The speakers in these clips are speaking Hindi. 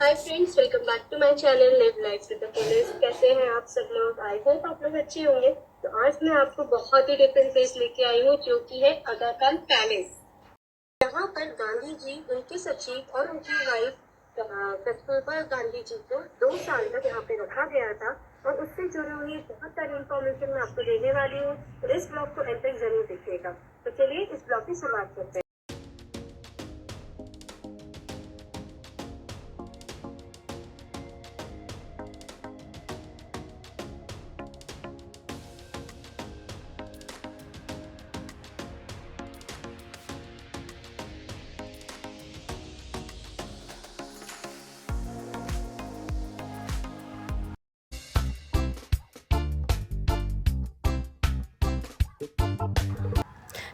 Hi friends, welcome back to my channel live life with the police. कैसे हैं आप सब लोग? आई होप आप लोग अच्छे होंगे। तो आज मैं आपको बहुत ही डिफरेंट प्लेस लेके आई हूँ, जो कि है aga khan पैलेस। यहाँ पर गांधी जी, उनके सचिव और उनकी वाइफ कस्तूरबा गांधी जी को 2 साल तक यहाँ पे रखा गया था। और उससे जुड़ी हुई बहुत सारी इंफॉर्मेशन मैं आपको देने वाली हूँ, तो इस ब्लॉग को एंड तक जरूर देखिएगा। तो चलिए इस ब्लॉग की शुरुआत करते हैं।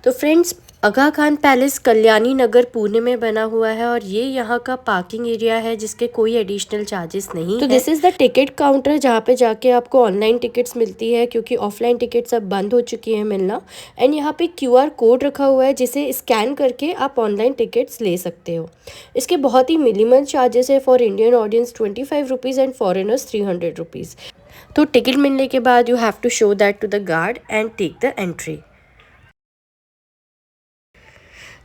तो फ्रेंड्स, आगा खान पैलेस कल्याणी नगर पुणे में बना हुआ है और ये यहाँ का पार्किंग एरिया है जिसके कोई एडिशनल चार्जेस नहीं है। This is the ticket counter जहाँ पे जाके आपको ऑनलाइन टिकट्स मिलती है, क्योंकि ऑफलाइन टिकट्स अब बंद हो चुकी हैं मिलना। एंड यहाँ पे क्यूआर कोड रखा हुआ है जिसे स्कैन करके आप ऑनलाइन टिकट्स ले सकते हो। इसके बहुत ही मिनिमल चार्जेस है। For Indian audience 25 rupees and foreigners 300 rupees. तो टिकट मिलने के बाद you have to show that to the guard and take the entry.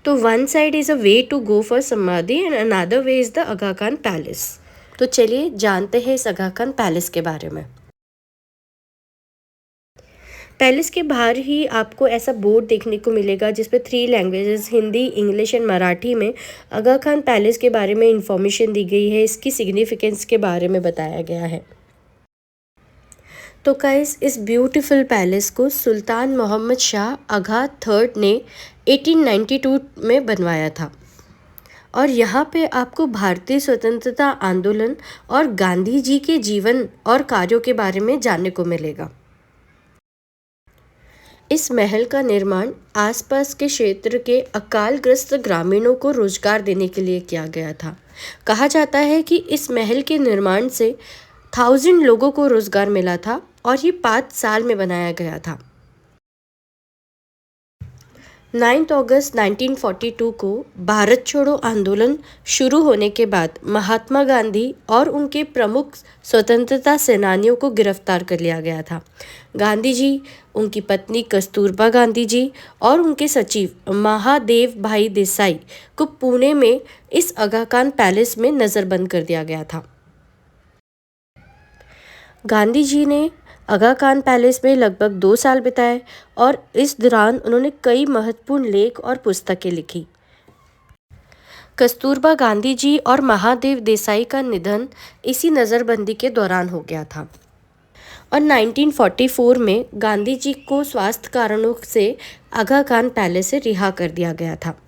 तो one side is a way to go for samadhi and another way is the aga khan palace. तो चलिए जानते हैं इस aga khan पैलेस के बारे में। पैलेस के बाहर ही आपको ऐसा बोर्ड देखने को मिलेगा जिसपे 3 languages Hindi, English and Marathi में aga khan पैलेस के बारे में इंफॉर्मेशन दी गई है, इसकी सिग्निफिकेंस के बारे में बताया गया है। तो गाइस, इस ब्यूटीफुल पैलेस को सुल्तान मोहम्मद शाह आगा थर्ड ने 1892 में बनवाया था। और यहाँ पे आपको भारतीय स्वतंत्रता आंदोलन और गांधी जी के जीवन और कार्यों के बारे में जानने को मिलेगा। इस महल का निर्माण आसपास के क्षेत्र के अकालग्रस्त ग्रामीणों को रोजगार देने के लिए किया गया था। कहा जाता है कि इस महल के निर्माण से 1000 लोगों को रोजगार मिला था और ये 5 साल में बनाया गया था। 9 अगस्त 1942 को भारत छोड़ो आंदोलन शुरू होने के बाद महात्मा गांधी और उनके प्रमुख स्वतंत्रता सेनानियों को गिरफ्तार कर लिया गया था। गांधी जी, उनकी पत्नी कस्तूरबा गांधी जी और उनके सचिव महादेव भाई देसाई को पुणे में इस aga khan पैलेस में नज़रबंद कर दिया गया था। गांधी जी ने aga khan पैलेस में लगभग 2 साल बिताए और इस दौरान उन्होंने कई महत्वपूर्ण लेख और पुस्तकें लिखी। कस्तूरबा गांधी जी और महादेव देसाई का निधन इसी नज़रबंदी के दौरान हो गया था। और 1944 में गांधी जी को स्वास्थ्य कारणों से aga khan पैलेस से रिहा कर दिया गया था।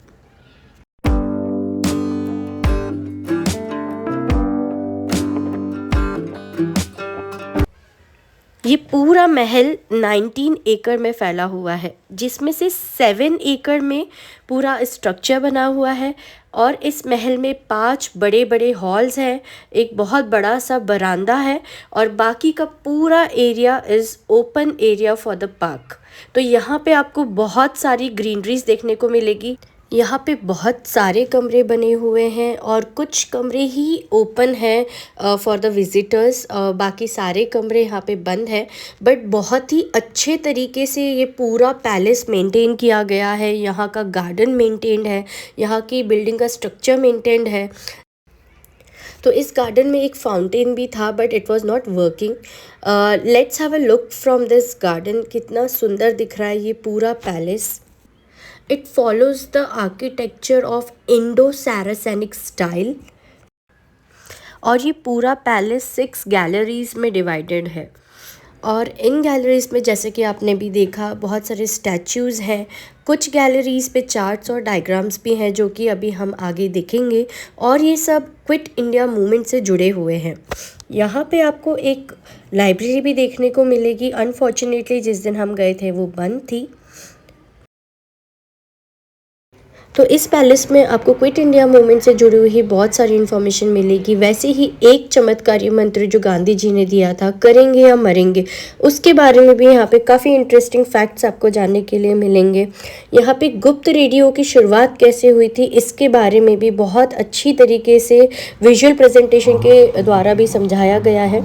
ये पूरा महल 19 एकड़ में फैला हुआ है, जिसमें से 7 एकड़ में पूरा स्ट्रक्चर बना हुआ है। और इस महल में 5 बड़े बड़े हॉल्स हैं, एक बहुत बड़ा सा बरामदा है और बाकी का पूरा area is open area for the park. तो यहाँ पे आपको बहुत सारी ग्रीनरीज देखने को मिलेगी। यहाँ पे बहुत सारे कमरे बने हुए हैं और कुछ कमरे ही ओपन हैं फॉर द विजिटर्स। बाकी सारे कमरे यहाँ पे बंद हैं। बट बहुत ही अच्छे तरीके से ये पूरा पैलेस मेंटेन किया गया है। यहाँ का गार्डन मेंटेन्ड है, यहाँ की बिल्डिंग का स्ट्रक्चर मेंटेन्ड है। तो इस गार्डन में एक फाउंटेन भी था, but it was not working. Let's have a look from this garden. कितना सुंदर दिख रहा है ये पूरा palace. It follows the architecture of Indo-Saracenic style और ये पूरा पैलेस 6 गैलरीज में डिवाइडेड है। और इन गैलरीज में, जैसे कि आपने भी देखा, बहुत सारे स्टैचूज़ हैं। कुछ गैलरीज पे चार्ट्स और डायग्राम्स भी हैं जो कि अभी हम आगे देखेंगे। और ये सब क्विट इंडिया मूवमेंट से जुड़े हुए हैं। यहाँ पे आपको एक लाइब्रेरी भी देखने को मिलेगी। अनफॉर्चुनेटली जिस दिन हम गए थे वो बंद थी। तो इस पैलेस में आपको क्विट इंडिया मूवमेंट से जुड़ी हुई बहुत सारी इन्फॉर्मेशन मिलेगी। वैसे ही एक चमत्कारी मंत्र जो गांधी जी ने दिया था, करेंगे या मरेंगे, उसके बारे में भी यहाँ पे काफ़ी इंटरेस्टिंग फैक्ट्स आपको जानने के लिए मिलेंगे। यहाँ पे गुप्त रेडियो की शुरुआत कैसे हुई थी, इसके बारे में भी बहुत अच्छी तरीके से विजुअल प्रेजेंटेशन के द्वारा भी समझाया गया है।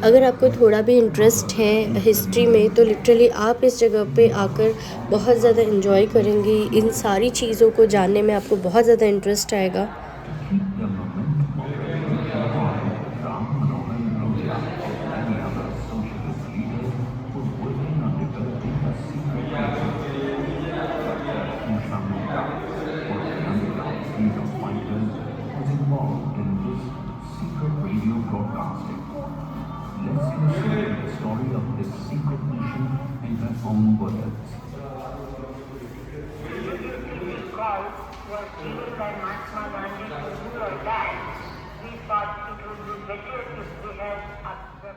अगर आपको थोड़ा भी इंटरेस्ट है हिस्ट्री में तो लिटरली आप इस जगह पे आकर बहुत ज़्यादा इन्जॉय करेंगी। इन सारी चीज़ों को जानने में आपको बहुत ज़्यादा इंटरेस्ट आएगा। Story of this secret mission in their own words. Call was given by Mahatma Gandhi to do or die. We thought it would be better if we had the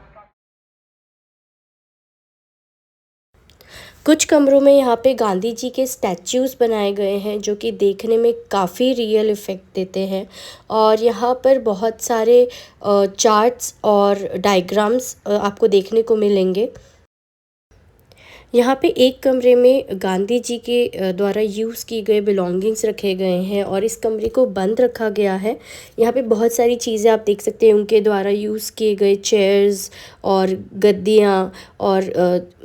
कुछ कमरों में यहाँ पे गांधी जी के स्टैच्यूज़ बनाए गए हैं जो कि देखने में काफ़ी रियल इफ़ेक्ट देते हैं। और यहाँ पर बहुत सारे चार्ट्स और डायग्राम्स आपको देखने को मिलेंगे। यहाँ पे एक कमरे में गांधी जी के द्वारा यूज़ किए गए बिलोंगिंग्स रखे गए हैं और इस कमरे को बंद रखा गया है। यहाँ पे बहुत सारी चीज़ें आप देख सकते हैं, उनके द्वारा यूज़ किए गए चेयर्स और गद्दियाँ और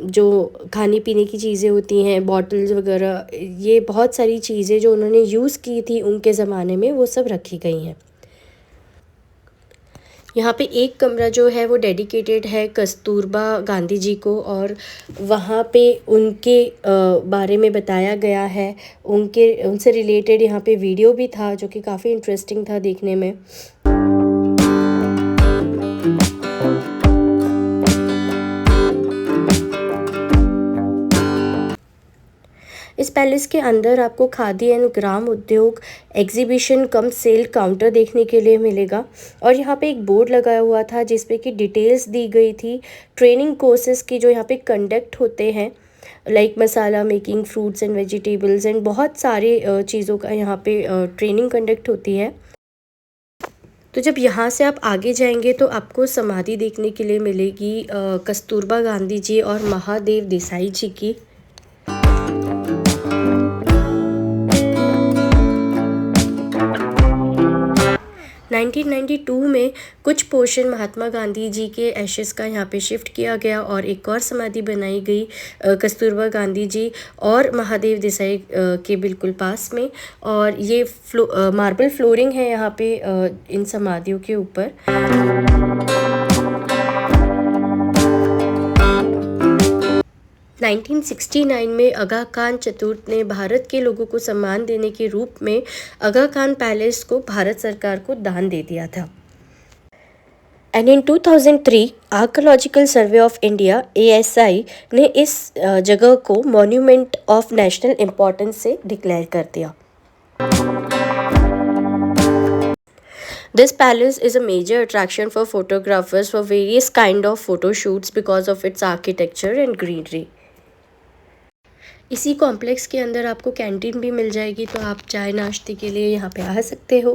जो खाने पीने की चीज़ें होती हैं, बॉटल्स वगैरह, ये बहुत सारी चीज़ें जो उन्होंने यूज़ की थी उनके ज़माने में, वो सब रखी गई हैं। यहाँ पे एक कमरा जो है वो डेडिकेटेड है कस्तूरबा गांधी जी को और वहाँ पे उनके बारे में बताया गया है। उनसे रिलेटेड यहाँ पे वीडियो भी था जो कि काफ़ी इंटरेस्टिंग था देखने में। इस पैलेस के अंदर आपको खादी एंड ग्राम उद्योग एग्जीबिशन कम सेल काउंटर देखने के लिए मिलेगा। और यहाँ पे एक बोर्ड लगाया हुआ था जिस पे कि डिटेल्स दी गई थी ट्रेनिंग कोर्सेज़ की जो यहाँ पे कंडक्ट होते हैं, like masala making, fruits and vegetables and बहुत सारे चीज़ों का यहाँ पे ट्रेनिंग कंडक्ट होती है। तो जब यहाँ से आप आगे जाएंगे तो आपको समाधि देखने के लिए मिलेगी कस्तूरबा गांधी जी और महादेव देसाई जी की। 1992 में कुछ पोर्शन महात्मा गांधी जी के एशेस का यहाँ पे शिफ्ट किया गया और एक और समाधि बनाई गई कस्तूरबा गांधी जी और महादेव देसाई के बिल्कुल पास में। और ये मार्बल फ्लोरिंग है यहाँ पे इन समाधियों के ऊपर। 1969 में आगा खान चतुर्थ ने भारत के लोगों को सम्मान देने के रूप में आगा खान पैलेस को भारत सरकार को दान दे दिया था। And in 2003 archaeological survey of India ASI ने इस जगह को मॉन्यूमेंट ऑफ नेशनल इम्पोर्टेंस से डिक्लेयर कर दिया। This palace is a major attraction for photographers for various kind of photo shoots because of its architecture and greenery. इसी कॉम्प्लेक्स के अंदर आपको कैंटीन भी मिल जाएगी, तो आप चाय नाश्ते के लिए यहाँ पे आ सकते हो।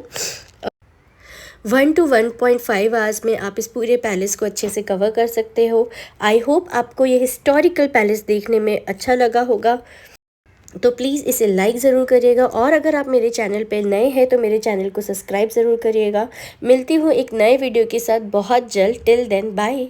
1 to 1.5 आवर्स में आप इस पूरे पैलेस को अच्छे से कवर कर सकते हो। आई होप आपको ये हिस्टोरिकल पैलेस देखने में अच्छा लगा होगा, तो प्लीज़ इसे लाइक ज़रूर करिएगा। और अगर आप मेरे चैनल पे नए हैं तो मेरे चैनल को सब्सक्राइब ज़रूर करिएगा। मिलती हूँ एक नए वीडियो के साथ बहुत जल्द। Till then bye.